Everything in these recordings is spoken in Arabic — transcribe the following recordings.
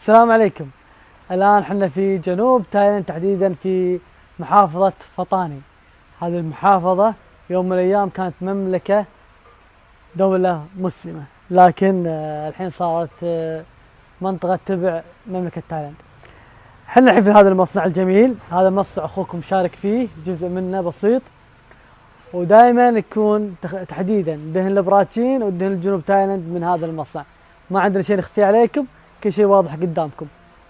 السلام عليكم. الآن احنا في جنوب تايلاند، تحديدا في محافظة فطاني. هذه المحافظة يوم من الأيام كانت مملكة، دولة مسلمة، لكن الحين صارت منطقة تبع مملكة تايلاند. احنا الحين في هذا المصنع الجميل، هذا مصنع أخوكم مشارك فيه جزء منه بسيط، ودائما يكون تحديدا دهن البراتين ودهن الجنوب تايلاند من هذا المصنع. ما عندنا شيء نخفيه عليكم، كل شيء واضح قدامكم،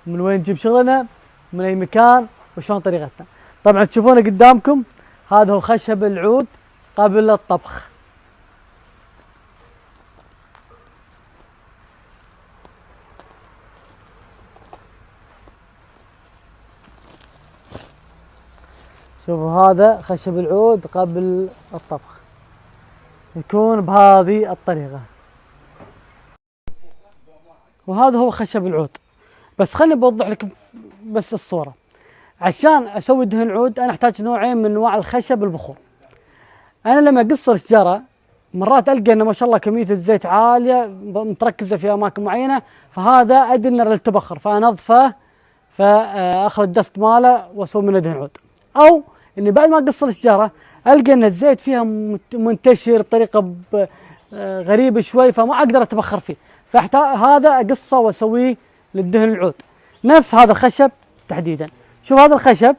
من وين نجيب شغلنا، من اي مكان، وشلون طريقتنا. طبعا تشوفونه قدامكم، هذا هو خشب العود قبل الطبخ. شوفوا هذا خشب العود قبل الطبخ، يكون بهذه الطريقة. وهذا هو خشب العود. بس خليني بوضح لكم بس الصورة. عشان اسوي دهن عود انا احتاج نوعين من انواع الخشب البخور. انا لما اقص الشجرة مرات القى انه ما شاء الله كمية الزيت عالية متركزة في اماكن معينة، فهذا ادري انه للتبخر، فانظفه فاخذ الدست ماله واسوي منه دهن عود. او اني بعد ما اقص الشجرة القى ان الزيت فيها منتشر بطريقة غريبة شوي، فما اقدر اتبخر فيه، فهذا اقصه واسويه للدهن العود. نفس هذا الخشب تحديدا. شوف هذا الخشب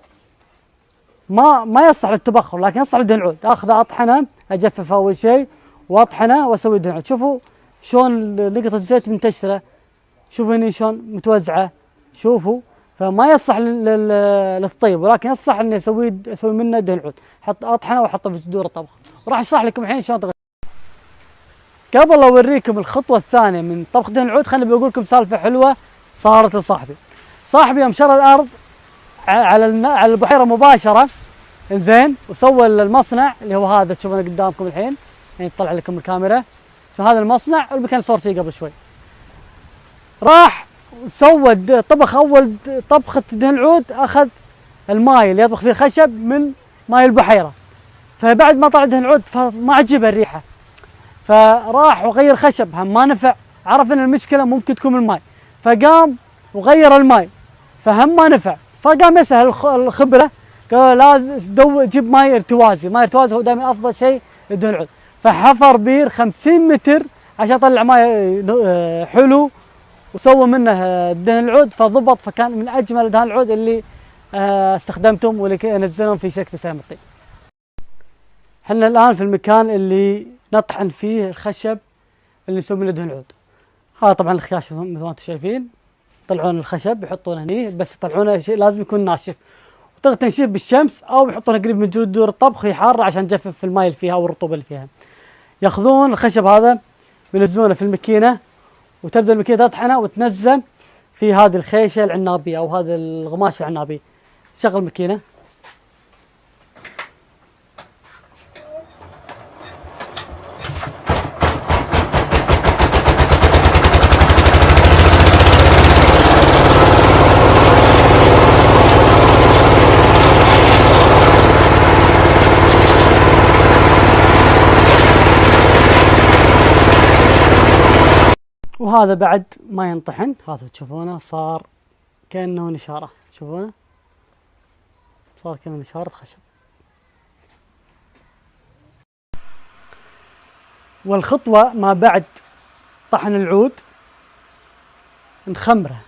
ما يصلح للتبخر، لكن يصلح للدهن العود. اخذه اطحنه، اجففه اول شيء واطحنه واسوي دهن عود. شوفوا شلون نقطة الزيت منتشرة، شوفوا هني شلون متوزعة، شوفوا. فما يصلح للطيب، ولكن يصلح اني اسوي منه دهن عود. حط اطحنه واحطه في صدور الطبخ. وراح اشرح لكم الحين شلون تغسل. قبل لا اوريكم الخطوة الثانية من طبخ دهن العود، خليني بقول لكم سالفة حلوة صارت لصاحبي. صاحبي يوم شرى الارض على البحيرة مباشرة، زين، وسوى المصنع اللي هو هذا تشوفونه قدامكم الحين، يعني تطلع لكم الكاميرا. شوف هذا المصنع اللي كان صور فيه قبل شوي. راح سوى طبخ اول طبخة دهن العود، اخذ الماي اللي يطبخ فيه الخشب من ماي البحيرة. فبعد ما طلع دهن العود فما عجبه الريحة، فراح وغير خشب، هم ما نفع. عرف ان المشكلة ممكن تكون من الماي، فقام وغير الماي، فهم ما نفع. فقام يسأل الخبرة، قال لازم جيب ماي ارتوازي. ماي ارتوازي هو دائما افضل شيء لدهن العود. فحفر بير 50 متر عشان يطلع ماي حلو، وسوى منه دهن العود، فضبط، فكان من اجمل دهن العود اللي استخدمتهم واللي نزلهم في شركة سلام الطيب. احنا الان في المكان اللي نطحن فيه الخشب اللي نسوي منه دهن العود. هذا طبعا الخياش مثل ما انتم شايفين، يطلعون الخشب يحطونه هني، بس يطلعونه شيء لازم يكون ناشف، وتقدر تنشيف بالشمس او يحطونه قريب من جذور الطبخ وهي حاره عشان تجفف الماء اللي فيها او الرطوبه اللي فيها. ياخذون الخشب هذا ينزلونه في الماكينه، وتبدا الماكينه تطحنه وتنزله في هذه الخيشه العنابيه او هذا القماش العنابي. شغل الماكينه. وهذا بعد ما ينطحن، هذا تشوفونه صار كأنه نشارة، تشوفونه صار كأنه نشارة خشب. والخطوة ما بعد طحن العود نخمره.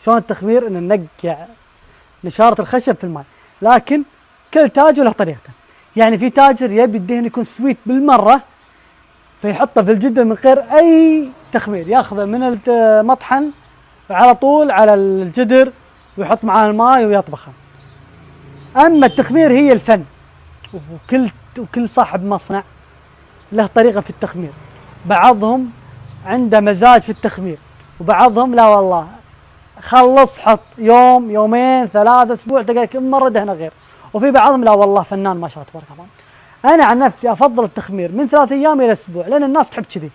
شلون التخمير؟ ان ننقع نشارة الخشب في الماء، لكن كل تاجر له طريقته. يعني في تاجر يبي الدهن يكون سويت بالمرة، فيحطه في الجدر من غير اي تخمير، ياخذه من المطحن على طول على الجدر ويحط معاه الماء ويطبخه. اما التخمير هي الفن، وكل صاحب مصنع له طريقة في التخمير. بعضهم عنده مزاج في التخمير، وبعضهم لا والله، خلص حط يوم يومين ثلاثة اسبوع تلقى كل مرة دهنه غير. وفي بعضهم لا والله فنان ما شاء الله تبارك الله. انا عن نفسي افضل التخمير من 3 ايام الى اسبوع، لان الناس تحب كذي.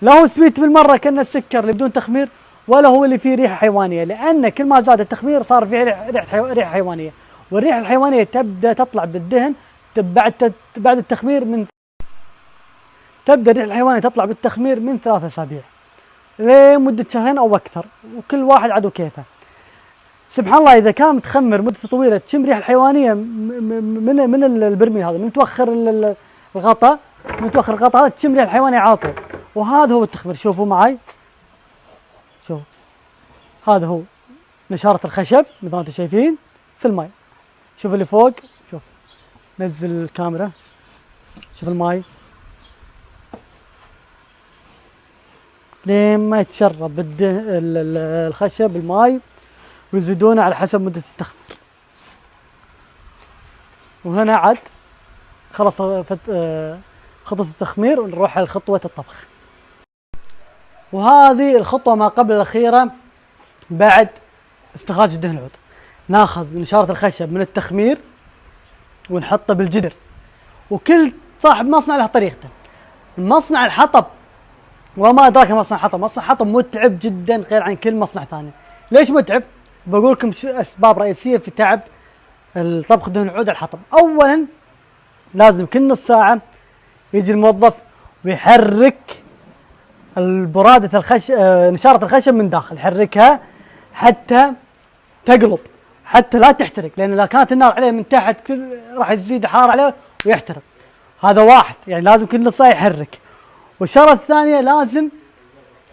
لا هو سويت بالمره كأنه السكر اللي بدون تخمير، ولا هو اللي فيه ريحه حيوانيه، لان كل ما زاد التخمير صار فيه ريحه حيوانيه، والريحه الحيوانيه تبدا تطلع بالدهن بعد التخمير. تبدا الريحه الحيوانيه تطلع بالتخمير من 3 اسابيع. لمدة شهرين أو أكثر، وكل واحد عدو كيفه. سبحان الله إذا كان متخمر مدة طويلة تشم ريحة الحيوانية من البرميل هذا، من توخر الغطاء، من توخر الغطاء هذا تشم ريحة الحيوانية على طول. وهذا هو التخمير. شوفوا معي، شوف هذا هو نشارة الخشب مثل ما انتم شايفين في الماء. شوف اللي فوق، شوف نزل الكاميرا، شوف الماء لين ما يتشرب الخشب الماء، ويزيدونه على حسب مدة التخمير. وهنا عاد خلص خطوة التخمير، ونروح على خطوة الطبخ. وهذه الخطوة ما قبل الأخيرة بعد استخراج الدهن العود. ناخذ نشارة الخشب من التخمير ونحطه بالجدر، وكل صاحب مصنع له طريقته. المصنع الحطب وما أدراك مصنع حطب، مصنع حطب متعب جدا غير عن كل مصنع ثاني. ليش متعب؟ بقول لكم أسباب رئيسية في تعب الطبخ دهن العود على الحطب. أولا لازم كل نص ساعة يجي الموظف ويحرك البرادة نشارة الخشب من داخل، يحركها حتى تقلب، حتى لا تحترق، لأن إذا كانت النار عليه من تحت كل راح يزيد الحرارة عليه ويحترق. هذا واحد، يعني لازم كل نص ساعة يحرك. والشغلة الثانية لازم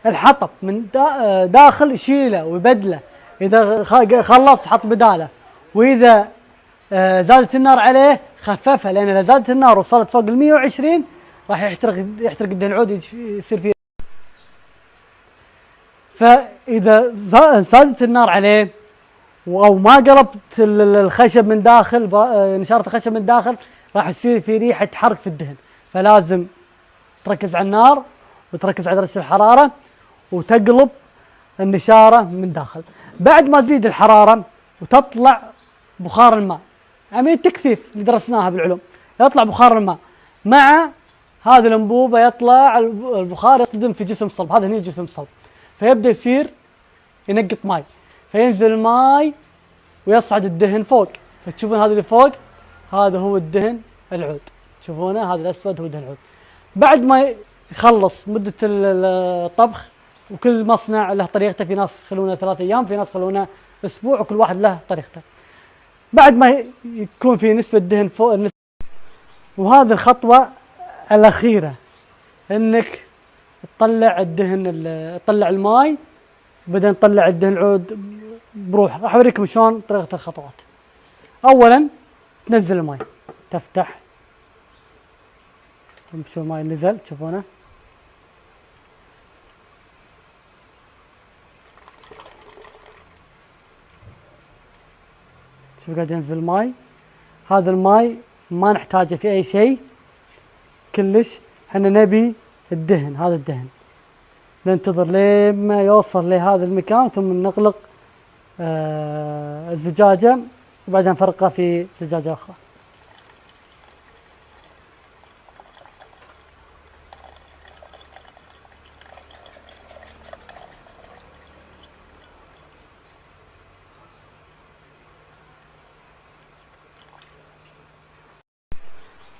الحطب من داخل يشيله ويبدله، إذا خلص حط بداله، وإذا زادت النار عليه خففها، لأن إذا زادت النار وصلت فوق 120 راح يحترق الدهن العود، يصير فيه. فإذا زادت النار عليه أو ما قلبت الخشب من داخل، نشارة الخشب من داخل، راح يصير في ريحة حرق في الدهن. فلازم تركز على النار وتركز على درجة الحرارة وتقلب النشارة من داخل. بعد ما تزيد الحرارة وتطلع بخار الماء، عملية تكثيف اللي درسناها بالعلوم، يطلع بخار الماء مع هذه الأنبوبة، يطلع البخار يصطدم في جسم صلب. هذا هنا جسم صلب، فيبدأ يصير ينقط ماء، فينزل الماء ويصعد الدهن فوق. فتشوفون هذا اللي فوق هذا هو الدهن العود، تشوفونه هذا الأسود هو دهن العود. بعد ما يخلص مدة الطبخ، وكل مصنع له طريقته، في ناس يخلونه 3 أيام، في ناس يخلونه أسبوع، وكل واحد له طريقته. بعد ما يكون في نسبة دهن فوق النسبة. وهذه الخطوة الأخيرة، إنك تطلع الدهن، تطلع الماء، وبعدين تطلع الدهن العود بروحه. راح أوريكم شلون طريقة الخطوات. أولا تنزل الماء، تفتح، شوف الماء نزل، تشوفونه. شوف قاعد ينزل الماء. هذا الماء ما نحتاجه في أي شيء كلش، احنا نبي الدهن. هذا الدهن ننتظر لما يوصل لهذا المكان، ثم نغلق الزجاجة، وبعدها نفرقها في زجاجة أخرى.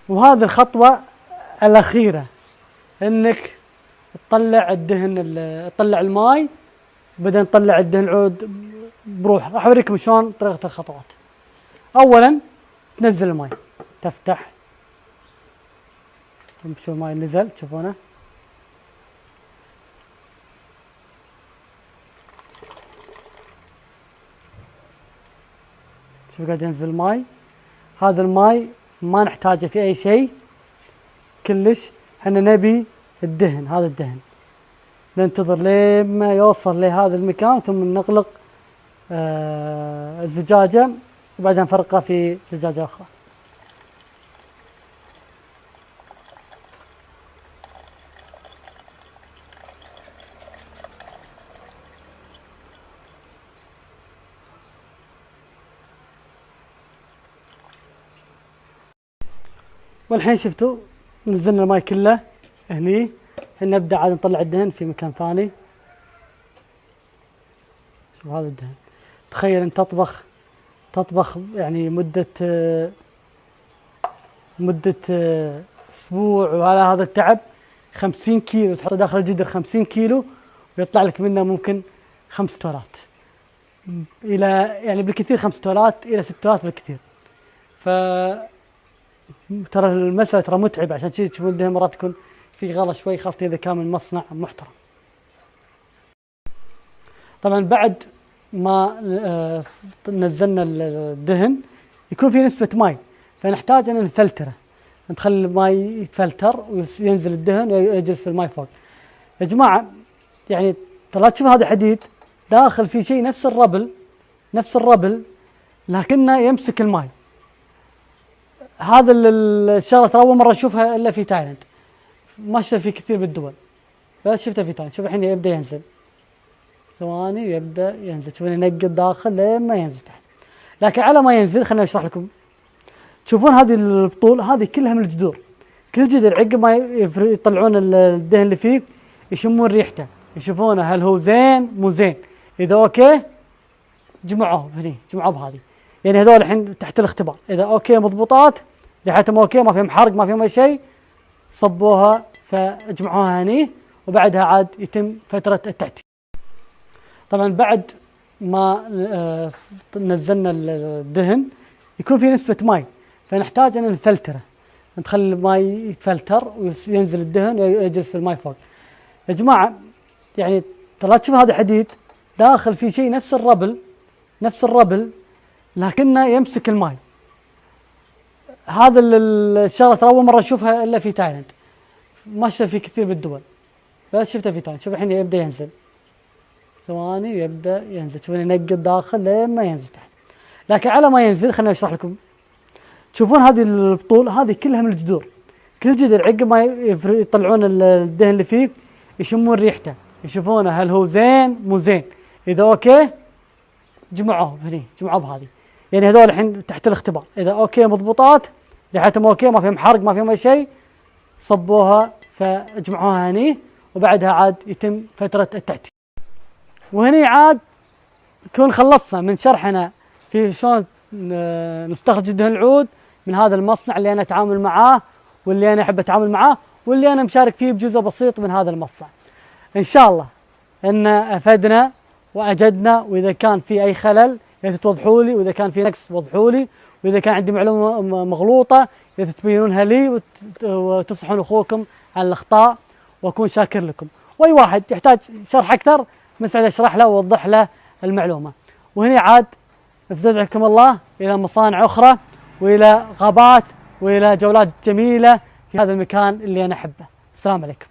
وهذه الخطوة الأخيرة، إنك تطلع الدهن، تطلع الماء، وبعدين تطلع الدهن العود بروحه. راح أوريكم شلون طريقة الخطوات. أولا تنزل الماء، تفتح، شوف الماء نزل، تشوفونه. شوف قاعد ينزل الماء. هذا الماء ما نحتاجه في أي شيء كلش، احنا نبي الدهن. هذا الدهن ننتظر لما يوصل لهذا المكان، ثم نغلق الزجاجة، وبعدها نفرقها في زجاجة أخرى. والحين شفتوا نزلنا الماء كله هني. نبدأ عاد نطلع الدهن في مكان ثاني. شوف هذا الدهن. تخيل انت تطبخ يعني مدة أسبوع، وعلى هذا التعب 50 كيلو تحطه داخل الجدر، 50 كيلو، بيطلع لك منه ممكن 5 تولات الى يعني بالكثير 5 تولات الى 6 تولات بالكثير. ف ترى المسألة ترى متعبة، عشان كذي تشوفون الدهن مرات يكون في غلا شوي، خاصة إذا كان من مصنع محترم. طبعا بعد ما نزلنا الدهن يكون في نسبة ماء، فنحتاج أن نفلتره، نخلي الماء يتفلتر وينزل الدهن ويجلس الماء فوق. يا جماعة يعني ترى تشوف هذا حديد داخل في شيء نفس الربل لكنه يمسك الماء. هذا الشغله ترى اول مره اشوفها الا في تايلاند، ما شفتها في كثير بالدول، بس شفتها في تايلاند. شوف الحين يبدا ينزل، ثواني ويبدا ينزل، شوفون ينقط داخل لين ما ينزل تحت. لكن على ما ينزل خليني اشرح لكم. تشوفون هذه البطول هذه كلها من الجذور، كل جذر عقب ما يطلعون الدهن اللي فيه يشمون ريحته، يشوفونه هل هو زين مو زين. اذا اوكي جمعوهم هني، جمعوا بهذه، يعني هذول الحين تحت الاختبار، اذا اوكي مضبوطات ريحتهم اوكي ما فيهم حرق ما فيهم اي شيء صبوها فاجمعوها هني، وبعدها عاد يتم فتره التعتيم. طبعا بعد ما نزلنا الدهن يكون في نسبه ماء، فنحتاج ان نفلتره، نخلي الماء يتفلتر وينزل الدهن ويجلس الماء فوق. يا جماعه يعني ترى تشوف هذا حديد داخل في شيء نفس الربل لكنه يمسك الماء. هذا الشغله ترى اول مره اشوفها الا في تايلاند، ما شفتها في كثير بالدول، بس شفتها في تايلاند. شوف الحين يبدا ينزل، ثواني ويبدا ينزل، شوفون ينقط داخل لين ما ينزل تحت. لكن على ما ينزل خليني اشرح لكم. تشوفون هذه البطول هذه كلها من الجذور، كل جذر عقب ما يطلعون الدهن اللي فيه يشمون ريحته، يشوفونه هل هو زين مو زين. اذا اوكي جمعوهم هني، جمعوا بهذه، يعني هذول الحين تحت الاختبار، اذا اوكي مضبوطات ريحتهم اوكي ما فيهم حرق ما فيهم اي شيء صبوها فاجمعوها هني، وبعدها عاد يتم فتره التعتيم. وهني عاد نكون خلصنا من شرحنا في شلون نستخرج الدهن العود من هذا المصنع اللي انا اتعامل معاه واللي انا احب اتعامل معاه واللي انا مشارك فيه بجزء بسيط من هذا المصنع. ان شاء الله ان افدنا واجدنا، واذا كان في اي خلل يا ريت توضحوا لي، واذا كان في نقص وضحوا لي، واذا كان عندي معلومه مغلوطه يا ريت تبينونها لي وتصحون اخوكم عن الاخطاء، واكون شاكر لكم. واي واحد يحتاج شرح اكثر مسعد اشرح له واوضح له المعلومه. وهنا عاد استودعكم الله الى مصانع اخرى والى غابات والى جولات جميله في هذا المكان اللي انا احبه. السلام عليكم.